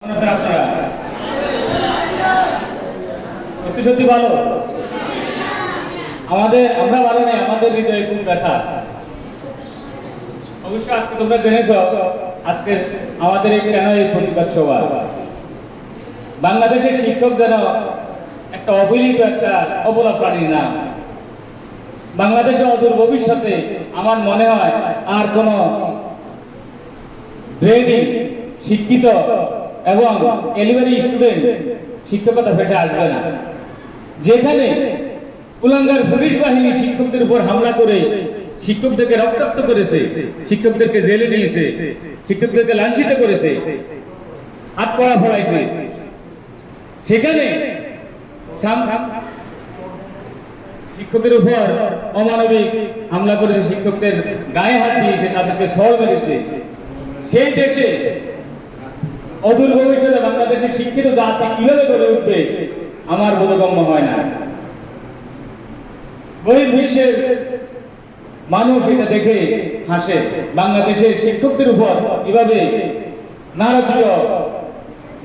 আপনারা সত্যি সত্যি ভালো। আমরা ভালো নেই, আমাদের হৃদয়ে খুব ব্যথা। অবশ্য আজকে তোমরা জেনেছ আজকে আমাদের কেন এই প্রতিবাদ সভা। বাংলাদেশের শিক্ষক যেন একটা অবহেলিত একটা অবলা প্রাণীর নাম। বাংলাদেশের অদূর ভবিষ্যতে আমার মনে হয় আর কোন ব্রেনি শিক্ষিত এবং এলিভারি স্টুডেন্ট শিক্ষকতা পেশায় আসবে না। যেখানে কুলাঙ্গার পুলিশ বাহিনী শিক্ষকদের উপর হামলা করে শিক্ষকদেরকে রক্তাক্ত করেছে, শিক্ষকদেরকে জেলে নিয়েছে, শিক্ষকদেরকে লাঞ্ছিত করেছে, হাত পড়া ফলাইছে, সেখানে শিক্ষকের উপর অমানবিক হামলা করেছে, শিক্ষকদের গায়ে হাত দিয়েছে, তাদেরকে ছল মেরেছে। সেই দেশে অদূর ভবিষ্যতে বাংলাদেশের শিক্ষিত জাতি কিভাবে গড়ে উঠবে আমার বোধগম্য হয় না। বহির্বিশ্বের মানুষ এটা দেখে হাসে। বাংলাদেশের শিক্ষকদের উপর এভাবে নারকীয়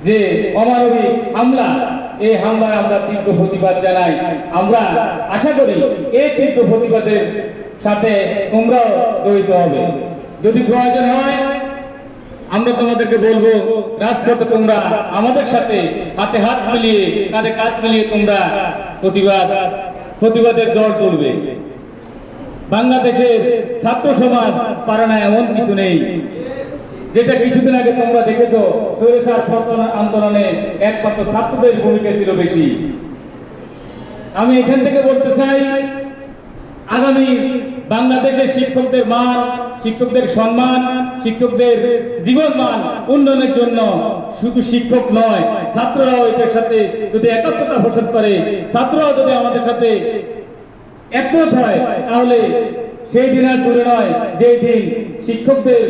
যে অমানবিক হামলা, এই হামলায় আমরা তীব্র প্রতিবাদ জানাই। আমরা আশা করি এই তীব্র প্রতিবাদের সাথে তোমরাও জড়িত হবে। যদি প্রয়োজন হয় আমরা তোমাদেরকে বলবো, রাজপথে তোমরা আমাদের সাথে হাতে হাত মিলিয়ে, কাঁধে কাঁধ মিলিয়ে তোমরা প্রতিবাদের জ্বর তুলবে। বাংলাদেশের ছাত্র সমাজ পারে না এমন কিছু নেই। যেটা কিছুদিন আগে তোমরা দেখেছো, স্বৈরাচার পতন আন্দোলনে একমাত্র ছাত্রদের ভূমিকা ছিল বেশি। আমি এখান থেকে বলতে চাই, আগামী বাংলাদেশের শিক্ষকদের মান, শিক্ষকদের সম্মান, শিক্ষকদের জীবন মান উন্নয়নের জন্য শুধু শিক্ষক নয়, ছাত্ররাও এটার সাথে যদি একাত্মতা পোষণ করে, ছাত্ররাও যদি আমাদের সাথে একমত হয়, তাহলে সেই দিন আর দূরে নয় যে দিন শিক্ষকদের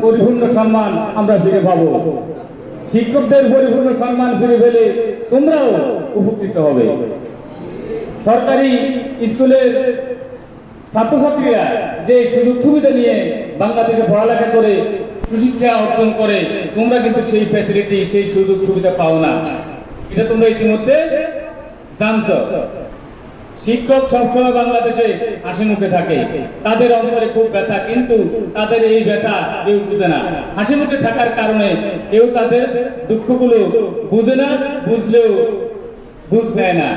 পরিপূর্ণ সম্মান আমরা ফিরে পাবো। শিক্ষকদের পরিপূর্ণ সম্মান ফিরে পেলে তোমরাও উপকৃত হবে। সরকারি স্কুলের ছাত্রছাত্রীরা যে সুযোগ সুবিধা নিয়ে বাংলাদেশে পড়ালেখা করে সুশিক্ষা অর্জন করে, তোমরা কিন্তু সেই ফ্যাসিলিটি, সেই সুযোগ সুবিধা পাও না। এটা তোমরা ইতিমধ্যে জানছো। শিক্ষক সবসময় বাংলাদেশে হাসি মুখে থাকে, তাদের অন্তরে খুব ব্যথা, কিন্তু তাদের এই ব্যথা কেউ বুঝে না। হাসি মুখে থাকার কারণে কেউ তাদের দুঃখগুলো বুঝে না, বুঝলেও বুঝ নেয় না।